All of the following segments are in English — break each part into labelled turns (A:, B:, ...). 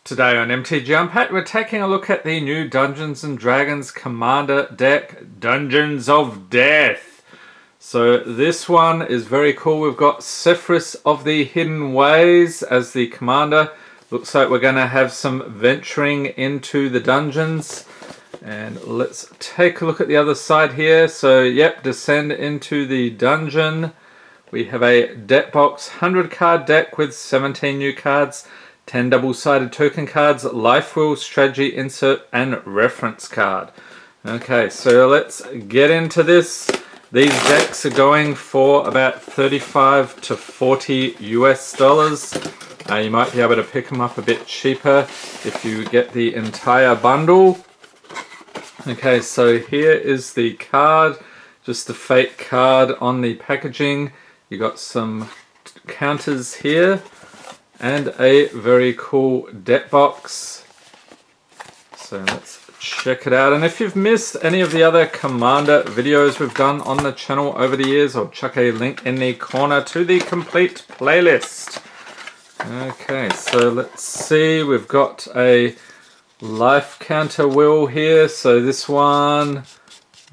A: Today on MTG Unpacked, we're taking a look at the new Dungeons & Dragons Commander deck, Dungeons of Death. So this one is very cool. We've got Sephrus of the Hidden Ways as the commander. Looks like we're going to have some venturing into the dungeons. And let's take a look at the other side here. So yep, descend into the dungeon. We have a deck box, 100 card deck with 17 new cards. 10 double-sided token cards, life wheel, strategy insert, and reference card. Okay, so let's get into this. These decks are going for about 35 to 40 US dollars. You might be able to pick them up a bit cheaper if you get the entire bundle. Okay, so here is the card, just a fake card on the packaging. You got some counters here. And a very cool deck box. So let's check it out. And if you've missed any of the other Commander videos we've done on the channel over the years, I'll chuck a link in the corner to the complete playlist. Okay, so let's see. We've got a life counter wheel here. So this one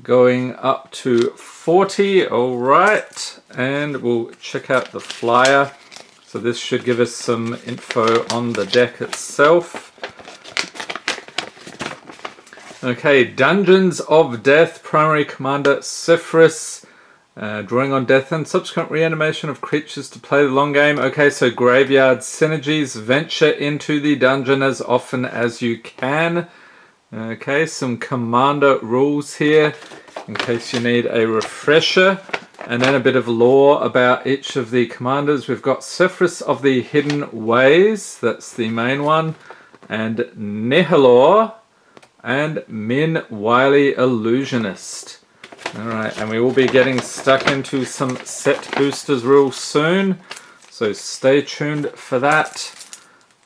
A: going up to 40. All right. And we'll check out the flyer. So this should give us some info on the deck itself. Okay, Dungeons of Death, primary commander Sephrus, drawing on death and subsequent reanimation of creatures to play the long game. Okay, so graveyard synergies, venture into the dungeon as often as you can. Okay, some commander rules here in case you need a refresher. And then a bit of lore about each of the commanders. We've got Sephrus of the Hidden Ways, that's the main one, and Nihilor, and Min Wily Illusionist. Alright, and we will be getting stuck into some set boosters real soon, so stay tuned for that.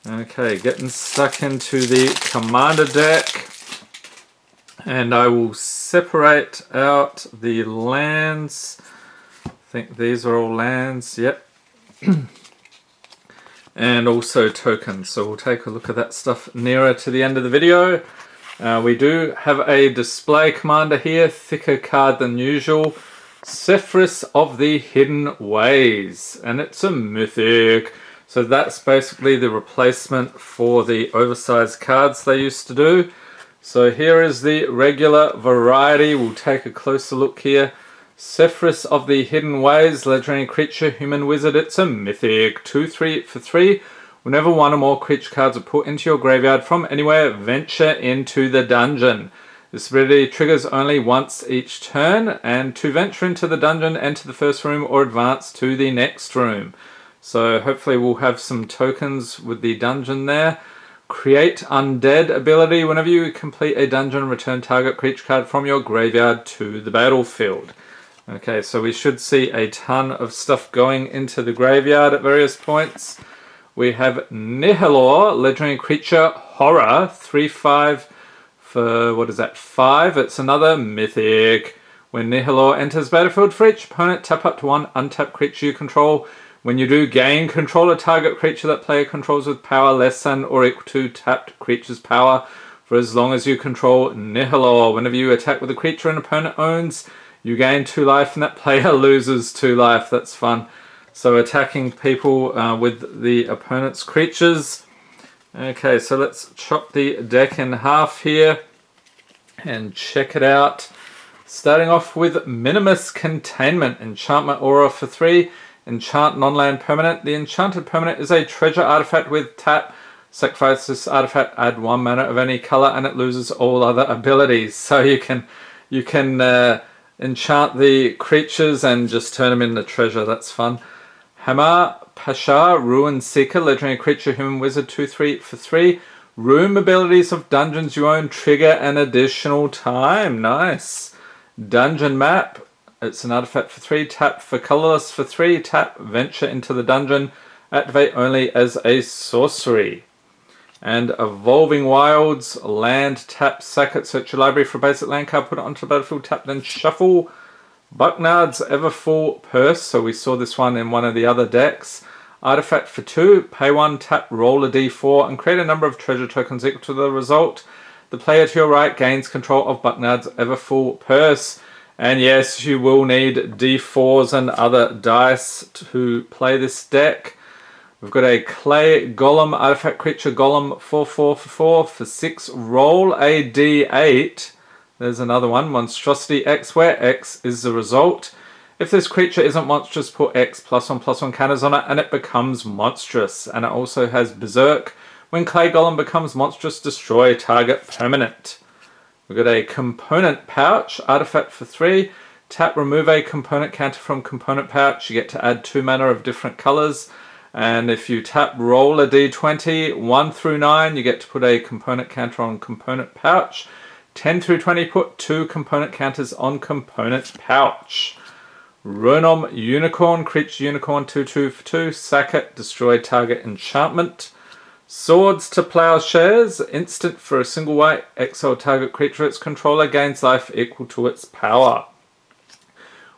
A: Okay, getting stuck into the commander deck, and I will separate out the lands. I think these are all lands, yep. And also tokens, so we'll take a look at that stuff nearer to the end of the video. We do have a display commander here, thicker card than usual. Sephrus of the Hidden Ways, and it's a mythic. So that's basically the replacement for the oversized cards they used to do. So here is the regular variety. We'll take a closer look here. Sephrus of the Hidden Ways, legendary creature, human wizard. It's a mythic. 2/3 for 3. Whenever one or more creature cards are put into your graveyard from anywhere, venture into the dungeon. This ability triggers only once each turn, and to venture into the dungeon, enter the first room or advance to the next room. So hopefully we'll have some tokens with the dungeon there. Create Undead ability. Whenever you complete a dungeon, return target creature card from your graveyard to the battlefield. Okay, so we should see a ton of stuff going into the graveyard at various points. We have Nihilor, legendary creature, horror, 3/5 for, what is that, 5? It's another mythic. When Nihilor enters battlefield, for each opponent, tap up to one untapped creature you control. When you do, gain control a target creature that player controls with power less than or equal to tapped creature's power for as long as you control Nihilor. Whenever you attack with a creature an opponent owns, you gain 2 life and that player loses 2 life. That's fun. So attacking people with the opponent's creatures. Okay, so let's chop the deck in half here and check it out. Starting off with Minimus Containment, enchantment aura for 3. Enchant non-land permanent. The enchanted permanent is a treasure artifact with tap. Sacrifice this artifact, add 1 mana of any color, and it loses all other abilities. So you can enchant the creatures and just turn them into treasure. That's fun. Hamar Pasha, Ruin Seeker, legendary creature, human wizard, 2/3 for 3. Room abilities of dungeons you own trigger an additional time. Nice. Dungeon Map. It's an artifact for 3. Tap for colorless for 3. Tap, venture into the dungeon. Activate only as a sorcery. And Evolving Wilds, land, tap, sack it, search your library for a basic land card, put it onto the battlefield, tap, then shuffle. Bucknard's Everfull Purse, so we saw this one in one of the other decks. Artifact for 2, pay 1, tap, roll a d4, and create a number of treasure tokens equal to the result. The player to your right gains control of Bucknard's ever full purse. And yes, you will need d4s and other dice to play this deck. We've got a Clay Golem artifact creature Golem 4/4 for 6. Roll a d8. There's another one, Monstrosity X, where X is the result. If this creature isn't monstrous, put X +1/+1 counters on it and it becomes monstrous. And it also has Berserk. When Clay Golem becomes monstrous, destroy target permanent. We've got a Component Pouch artifact for 3. Tap, remove a component counter from Component Pouch. You get to add 2 mana of different colors. And if you tap, roll a d20, 1 through 9, you get to put a component counter on Component Pouch. 10 through 20, put 2 component counters on Component Pouch. Ronom Unicorn, creature Unicorn 2/2 for 2, sack it, destroy target enchantment. Swords to Plowshares, instant for a single white, exile target creature its controller gains life equal to its power.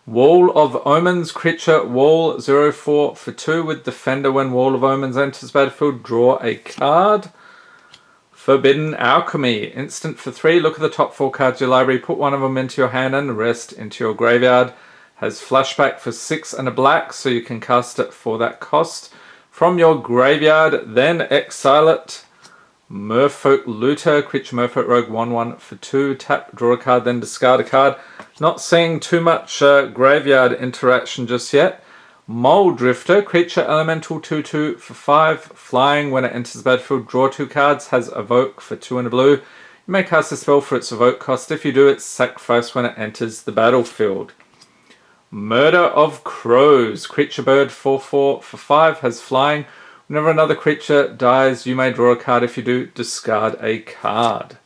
A: Wall of Omens, creature Wall 0/4 for 2 with Defender. When Wall of Omens enters battlefield, draw a card. Forbidden Alchemy, instant for 3, look at the top 4 cards of your library, put one of them into your hand and the rest into your graveyard. Has flashback for 6 and a black, so you can cast it for that cost. From your graveyard, then exile it. Merfolk Looter, creature Merfolk Rogue 1/1 for 2. Tap, draw a card, then discard a card. Not seeing too much graveyard interaction just yet. Mole Drifter, creature Elemental 2/2 for 5. Flying, when it enters the battlefield, draw 2 cards. Has Evoke for 2 and a blue. You may cast a spell for its Evoke cost. If you do, it's sacrificed when it enters the battlefield. Murder of Crows, creature bird 4/4 for 5, has flying. Whenever another creature dies, you may draw a card. If you do, discard a card.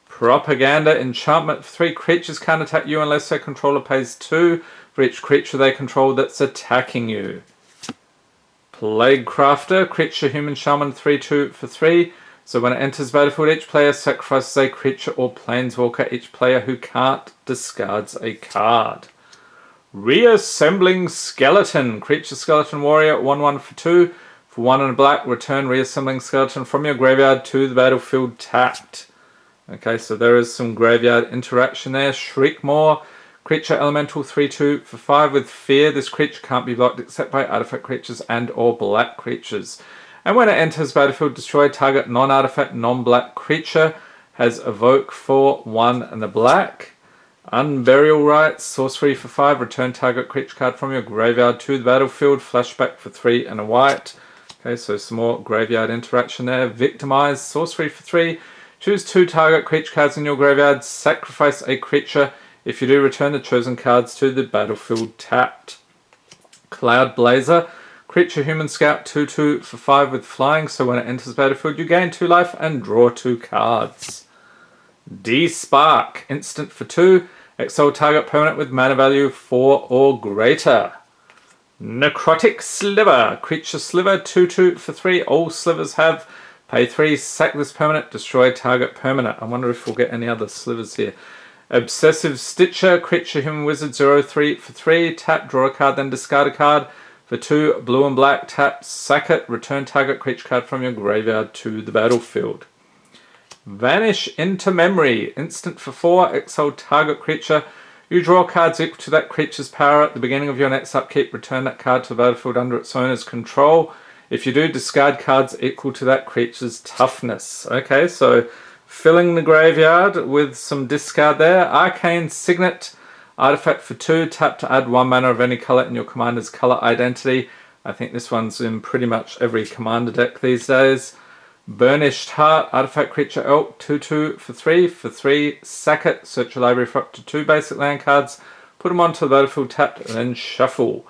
A: Propaganda enchantment for 3, creatures can't attack you unless their controller pays 2 for each creature they control that's attacking you. Plague Crafter, creature human shaman 3/2 for 3. So when it enters battlefield, each player sacrifices a creature or planeswalker. Each player who can't discards a card. Reassembling Skeleton, creature skeleton warrior 1/1 for 2. For 1 and a black, return Reassembling Skeleton from your graveyard to the battlefield tapped. Okay, so there is some graveyard interaction there. Shriekmaw, creature elemental 3/2 for 5 with fear. This creature can't be blocked except by artifact creatures and or black creatures. And when it enters battlefield, destroy target non-artifact, non-black creature. Has evoke for 1 and a black. Unburial Rites, sorcery for 5, return target creature card from your graveyard to the battlefield, flashback for 3 and a white. Okay, so some more graveyard interaction there. Victimize, sorcery for 3, choose 2 target creature cards in your graveyard, sacrifice a creature. If you do, return the chosen cards to the battlefield tapped. Cloud Blazer, creature human scout 2/2 for 5 with flying, so when it enters battlefield you gain 2 life and draw 2 cards. D-Spark, instant for 2, exile target permanent with mana value 4 or greater. Necrotic Sliver, creature sliver 2/2 for 3, all slivers have, pay 3, sack this permanent, destroy target permanent. I wonder if we'll get any other slivers here. Obsessive Stitcher, creature human wizard 0/3 for 3, tap, draw a card, then discard a card. For 2, blue and black, tap, sack it, return target creature card from your graveyard to the battlefield. Vanish into Memory, instant for 4, exile target creature. You draw cards equal to that creature's power at the beginning of your next upkeep. Return that card to the battlefield under its owner's control. If you do, discard cards equal to that creature's toughness. Okay, so filling the graveyard with some discard there. Arcane Signet, artifact for 2, tap to add 1 mana of any color in your commander's color identity. I think this one's in pretty much every commander deck these days. Burnished Heart, artifact creature elk 2/2 for 3, sack it, search your library for up to 2 basic land cards, put them onto the battlefield tapped, and then shuffle.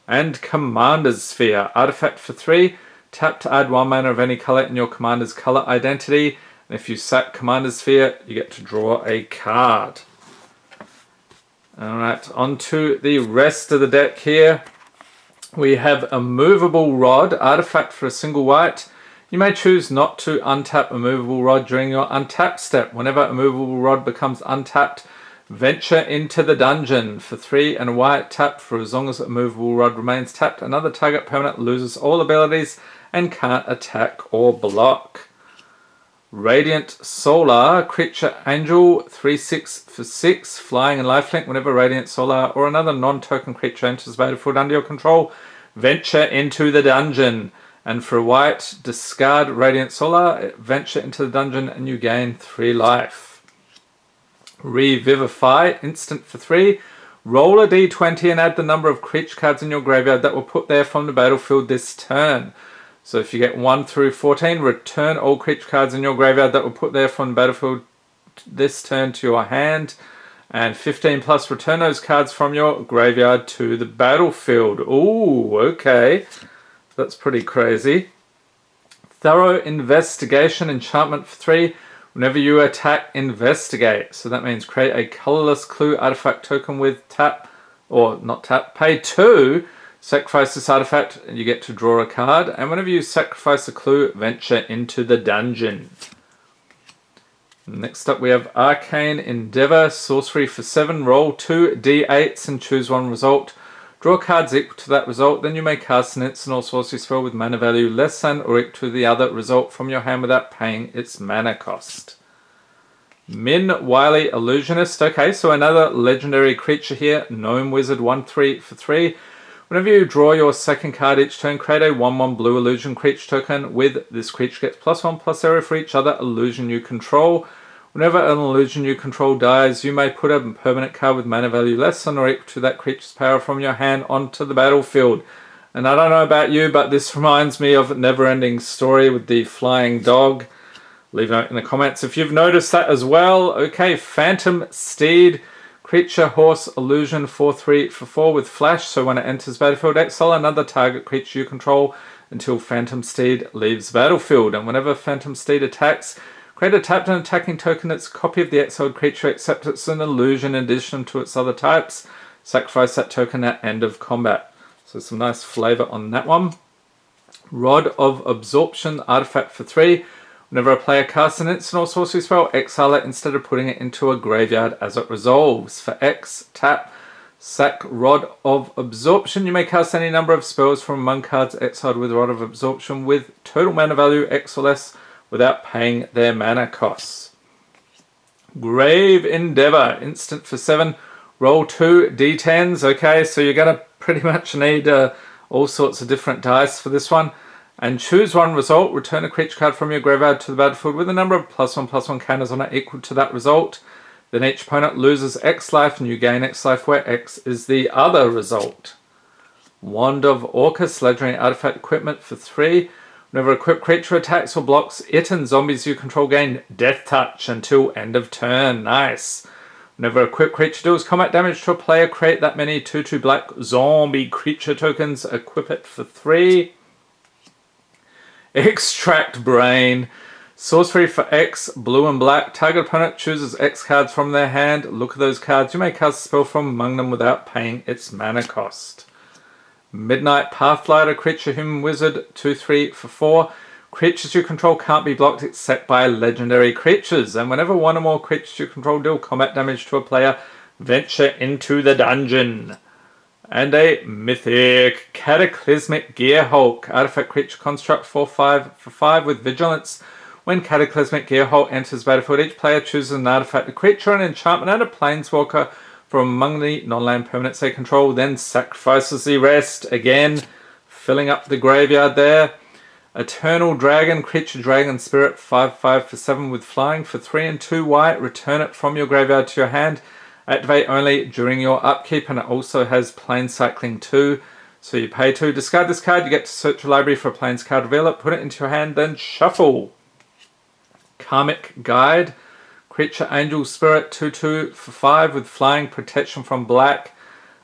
A: And Commander's Sphere, artifact for 3, tap to add 1 mana of any color in your commander's color identity, and if you sack Commander's Sphere, you get to draw a card. Alright, on to the rest of the deck here. We have a Movable Rod, artifact for a single white. You may choose not to untap a Movable Rod during your untap step. Whenever a Movable Rod becomes untapped, Venture into the Dungeon. For 3 and a white, tap for as long as a movable rod remains tapped. Another target permanent loses all abilities and can't attack or block. Radiant Solar, Creature Angel, 3/6 for 6, flying and lifelink. Whenever Radiant Solar or another non-token creature enters the battlefield under your control, venture into the dungeon. And for a white, discard Radiant Solar, venture into the dungeon, and you gain 3 life. Revivify, instant for 3. Roll a d20 and add the number of creature cards in your graveyard that were put there from the battlefield this turn. So if you get 1 through 14, return all creature cards in your graveyard that were put there from the battlefield this turn to your hand. And 15 plus, return those cards from your graveyard to the battlefield. Ooh, okay. That's pretty crazy. Thorough Investigation, enchantment for 3. Whenever you attack, investigate. So that means create a colorless clue artifact token with tap, or not tap, pay 2. Sacrifice this artifact and you get to draw a card. And whenever you sacrifice a clue, venture into the dungeon. Next up we have Arcane Endeavor, sorcery for 7. Roll 2 d8s and choose 1 result. Draw cards equal to that result. Then you may cast an instant or sorcery spell with mana value less than or equal to the other result from your hand without paying its mana cost. Min Wily Illusionist. Okay, so another legendary creature here. Gnome Wizard, 1/3 for 3. Whenever you draw your second card each turn, create a 1/1 blue illusion creature token. With this creature gets +1/+0 for each other illusion you control. Whenever an illusion you control dies, you may put a permanent card with mana value less than or equal to that creature's power from your hand onto the battlefield. And I don't know about you, but this reminds me of Neverending Story with the flying dog. Leave a note in the comments if you've noticed that as well. Okay, Phantom Steed. Creature, horse, illusion, 4/3 for 4 with flash. So when it enters battlefield, exile another target creature you control until Phantom Steed leaves battlefield. And whenever Phantom Steed attacks, create a tapped and attacking token that's a copy of the exiled creature, except it's an illusion in addition to its other types. Sacrifice that token at end of combat. So some nice flavor on that one. Rod of Absorption, artifact for 3. Whenever a player casts an instant or sorcery spell, exile it instead of putting it into a graveyard as it resolves. For X, tap, sack Rod of Absorption. You may cast any number of spells from among cards exiled with Rod of Absorption with total mana value X or less without paying their mana costs. Grave Endeavor, instant for 7. Roll 2 d10s. Okay, so you're going to pretty much need all sorts of different dice for this one. And choose 1 result. Return a creature card from your graveyard to the battlefield with a number of +1/+1 counters on it equal to that result. Then each opponent loses X life and you gain X life where X is the other result. Wand of Orcus, legendary artifact equipment for 3. Whenever a equipped creature attacks or blocks, it and zombies you control gain Death Touch until end of turn. Nice. Whenever a equipped creature deals combat damage to a player, create that many 2/2 black zombie creature tokens. Equip it for 3. Extract Brain. Sorcery for X, blue and black. Target opponent chooses X cards from their hand. Look at those cards. You may cast a spell from among them without paying its mana cost. Midnight Pathlighter, creature, human wizard, 2/3 for 4. Creatures you control can't be blocked except by legendary creatures. And whenever one or more creatures you control deal combat damage to a player, venture into the dungeon. And a mythic Cataclysmic Gearhulk, artifact creature construct 4/5 for 5 with vigilance. When Cataclysmic Gearhulk enters battlefield, each player chooses an artifact, a creature, an enchantment, and a planeswalker from among the non-land permanents they control, then sacrifices the rest. Again, filling up the graveyard there. Eternal Dragon, creature, dragon, spirit, 5/5 for 7 with flying for 3 and 2 white. Return it from your graveyard to your hand. Activate only during your upkeep, and it also has plane cycling 2. So you pay 2, discard this card, you get to search your library for a planes card, reveal it, put it into your hand, then shuffle. Karmic Guide, creature, angel, spirit, 2/2 for 5 with flying, protection from black.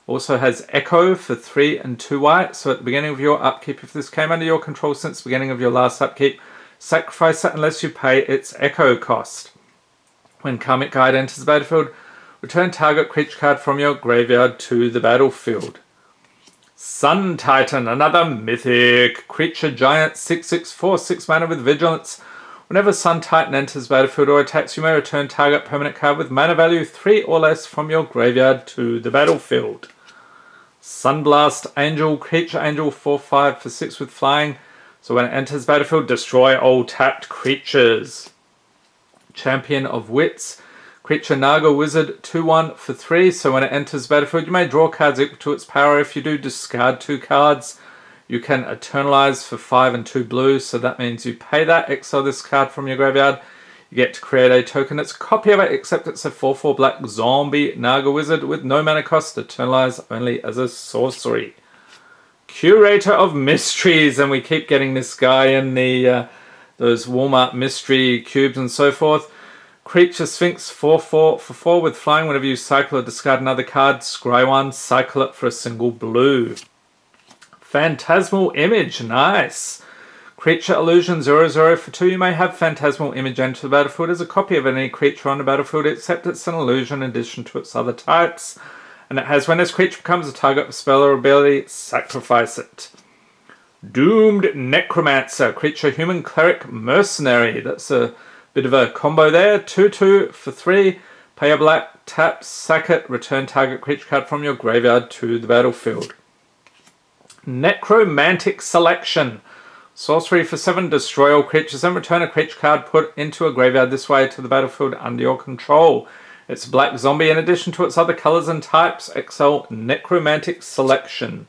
A: Also has Echo for 3 and 2 white. So at the beginning of your upkeep, if this came under your control since the beginning of your last upkeep, sacrifice it unless you pay its Echo cost. When Karmic Guide enters the battlefield, return target creature card from your graveyard to the battlefield. Sun Titan, another mythic creature, giant, 6/6 for 6 mana with vigilance. Whenever Sun Titan enters battlefield or attacks, you may return target permanent card with mana value 3 or less from your graveyard to the battlefield. Sunblast Angel, creature angel, 4/5 for 6 with flying. So when it enters battlefield, destroy all tapped creatures. Champion of Wits, creature Naga Wizard, 2/1 for 3. So when it enters battlefield, you may draw cards equal to its power. If you do, discard 2 cards. You can eternalize for 5 and 2 blue. So that means you pay that, exile this card from your graveyard. You get to create a token that's a copy of it, except it's a 4/4 black zombie Naga Wizard with no mana cost, eternalize only as a sorcery. Curator of Mysteries, and we keep getting this guy in the those Walmart mystery cubes and so forth. Creature Sphinx, 4/4 for 4 with flying. Whenever you cycle or discard another card, scry one, cycle it for a single blue. Phantasmal Image, nice. Creature Illusion, 0/0 for 2. You may have Phantasmal Image enter the battlefield as a copy of any creature on the battlefield, except it's an illusion in addition to its other types. And it has, when this creature becomes a target of spell or ability, sacrifice it. Doomed Necromancer, creature Human Cleric Mercenary. That's a bit of a combo there. 2/2 for 3. Pay a black, tap, sack it, return target creature card from your graveyard to the battlefield. Necromantic Selection. Sorcery for 7, destroy all creatures and return a creature card put into a graveyard this way to the battlefield under your control. It's black zombie in addition to its other colors and types. Exile Necromantic Selection.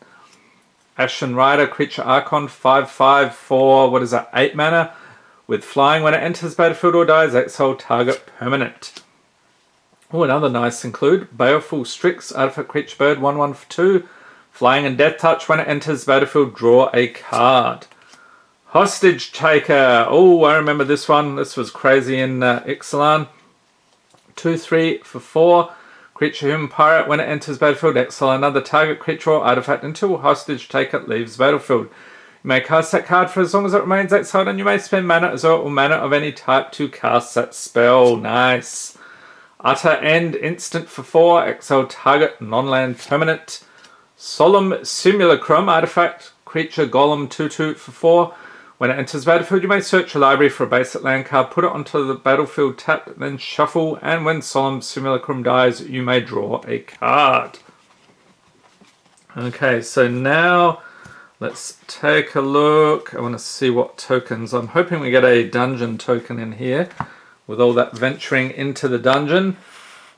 A: Ashen Rider, creature Archon, 5/5 for, 8 mana. With flying, when it enters battlefield or dies, exile target permanent. Oh, another nice include. Baleful Strix, artifact creature bird, 1/1 for 2. Flying and Death Touch, when it enters battlefield, draw a card. Hostage Taker. Oh, I remember this one. This was crazy in Ixalan. 2/3 for 4. Creature Human Pirate. When it enters battlefield, exile another target creature or artifact until Hostage Taker leaves battlefield. You may cast that card for as long as it remains exiled, and you may spend mana as well or mana of any type to cast that spell. Nice. Utter End. Instant for 4. Exile target non-land permanent. Solemn Simulacrum. Artifact creature Golem, 2/2 for 4. When it enters battlefield, you may search your library for a basic land card, put it onto the battlefield tapped, then shuffle, and when Solemn Simulacrum dies, you may draw a card. Okay, so now let's take a look. I want to see what tokens. I'm hoping we get a dungeon token in here with all that venturing into the dungeon.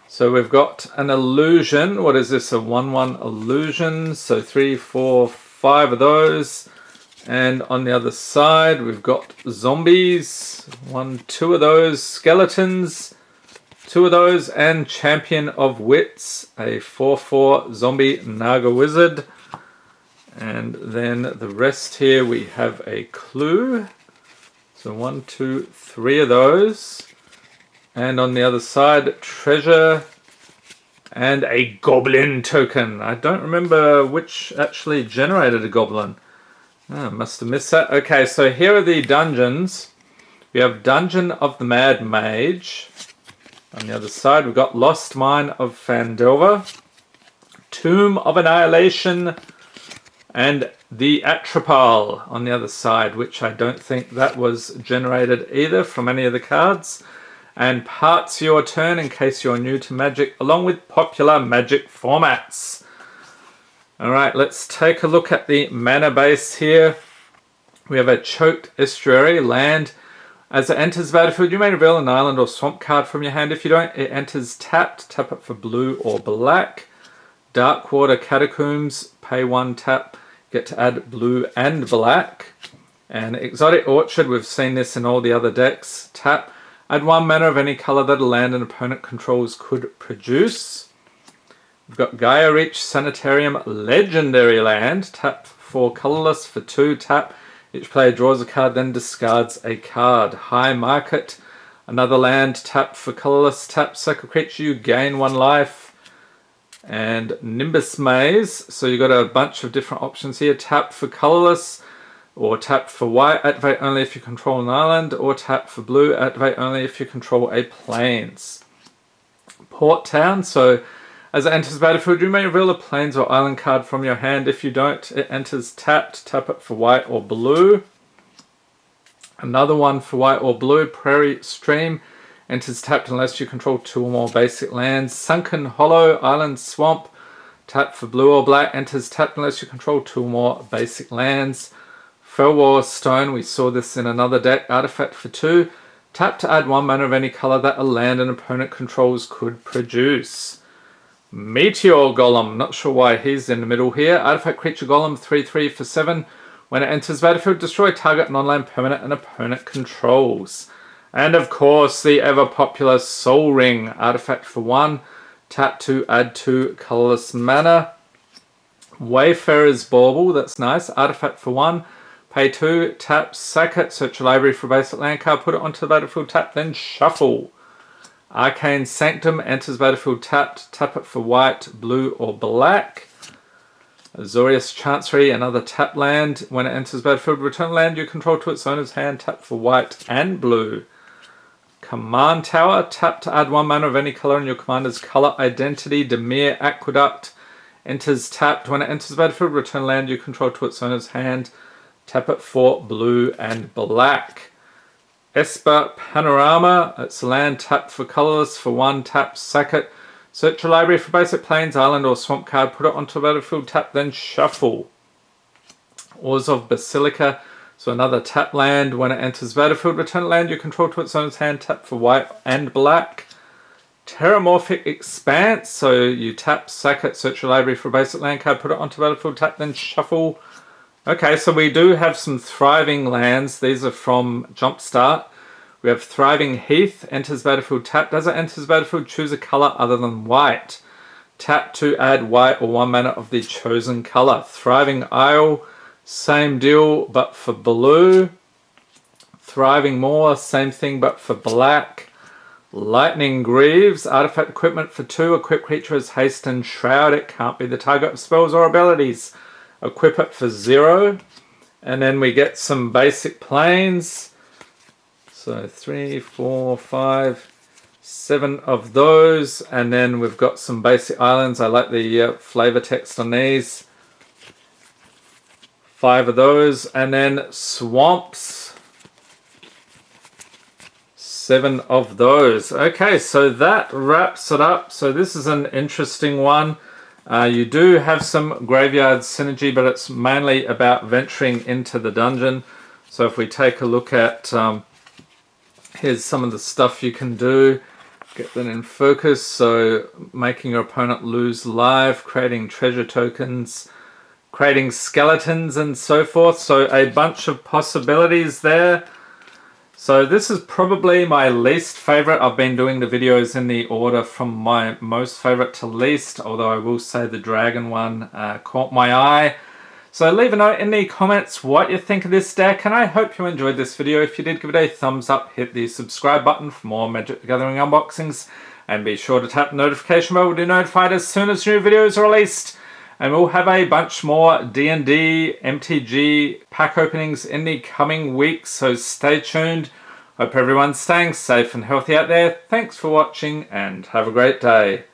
A: So we've got an illusion. What is this? A 1/1 illusion. So 3, 4, 5 of those. And on the other side, we've got zombies. 1, 2 of those. Skeletons. 2 of those. And Champion of Wits. A 4/4 zombie Naga Wizard. And then the rest here, we have a clue. So 1, 2, 3 of those. And on the other side, treasure. And a goblin token. I don't remember which actually generated a goblin. Oh, must have missed that. Okay, so here are the dungeons. We have Dungeon of the Mad Mage. On the other side, we've got Lost Mine of Phandelver, Tomb of Annihilation, and the Atropal on the other side, which I don't think that was generated either from any of the cards. And Parts Your Turn, in case you're new to Magic, along with popular Magic formats. Alright, let's take a look at the mana base here. We have a Choked Estuary, land. As it enters the battlefield, you may reveal an island or swamp card from your hand. If you don't, it enters tapped. Tap it for blue or black. Darkwater Catacombs, pay 1, tap. Get to add blue and black. And Exotic Orchard, we've seen this in all the other decks. Tap. Add 1 mana of any color that a land an opponent controls could produce. We've got Gaia Reach Sanitarium, legendary land. Tap 4 colorless for 2, tap. Each player draws a card, then discards a card. High Market, another land. Tap for colorless, tap. Sack a creature, you gain 1 life. And Nimbus Maze, so you've got a bunch of different options here. Tap for colorless, or tap for white, activate only if you control an island, or tap for blue, activate only if you control a plains. Port Town, so as it enters the battlefield, you may reveal a plains or island card from your hand. If you don't, it enters tapped. Tap it for white or blue. Another one for white or blue, Prairie Stream. Enters tapped unless you control 2 or more basic lands. Sunken Hollow, Island Swamp. Tapped for blue or black. Enters tapped unless you control 2 or more basic lands. Fellwar Stone, we saw this in another deck. Artifact for 2. Tap to add 1 mana of any color that a land an opponent controls could produce. Meteor Golem, not sure why he's in the middle here. Artifact Creature Golem, 3/3 for 7. When it enters battlefield, destroy target non-land permanent an opponent controls. And of course, the ever-popular Soul Ring, artifact for 1. Tap to add 2 colorless mana. Wayfarer's Bauble, that's nice. Artifact for 1. Pay 2, tap, sack it, search your library for a basic land card, put it onto the battlefield, tap, then shuffle. Arcane Sanctum, enters battlefield tapped, tap it for white, blue, or black. Azorius Chancery, another tap land. When it enters battlefield, return land you control to its owner's hand, tap for white and blue. Command Tower, tap to add 1 mana of any color in your commander's color identity. Demir Aqueduct, enters tapped. When it enters battlefield, return land you control to its owner's hand, tap it for blue and black. Esper Panorama, it's a land tapped for colorless for 1, tap, sack it. Search your library for basic plains, island, or swamp card, put it onto the battlefield, tap, then shuffle. Oars of Basilica, so another tap land. When it enters battlefield, return land you control to its owner's hand, tap for white and black. Terramorphic Expanse, so you tap, sack it, search your library for a basic land card, put it onto the battlefield, tap, then shuffle. Okay, so we do have some thriving lands. These are from Jumpstart. We have Thriving Heath, enters battlefield, tap. Does it enters battlefield, choose a color other than white. Tap to add white or 1 mana of the chosen color. Thriving Isle, same deal but for blue. Thriving Moor, same thing but for black. Lightning Greaves, artifact equipment for 2. Equip creature as haste and shroud. It can't be the target of spells or abilities. Equip it for 0. And then we get some basic planes. So 3, 4, 5, 7 of those. And then we've got some basic islands. I like the flavor text on these. 5 of those. And then swamps. 7 of those. Okay, so that wraps it up. So this is an interesting one. You do have some graveyard synergy, but it's mainly about venturing into the dungeon. So if we take a look at, here's some of the stuff you can do. Get that in focus. So making your opponent lose life, creating treasure tokens, creating skeletons and so forth. So a bunch of possibilities there. So this is probably my least favorite. I've been doing the videos in the order from my most favorite to least, although I will say the dragon one caught my eye. So leave a note in the comments what you think of this deck, and I hope you enjoyed this video. If you did, give it a thumbs up, hit the subscribe button for more Magic the Gathering unboxings, and be sure to tap the notification bell to be notified as soon as new videos are released. And we'll have a bunch more D&D, MTG pack openings in the coming weeks, so stay tuned. Hope everyone's staying safe and healthy out there. Thanks for watching and have a great day.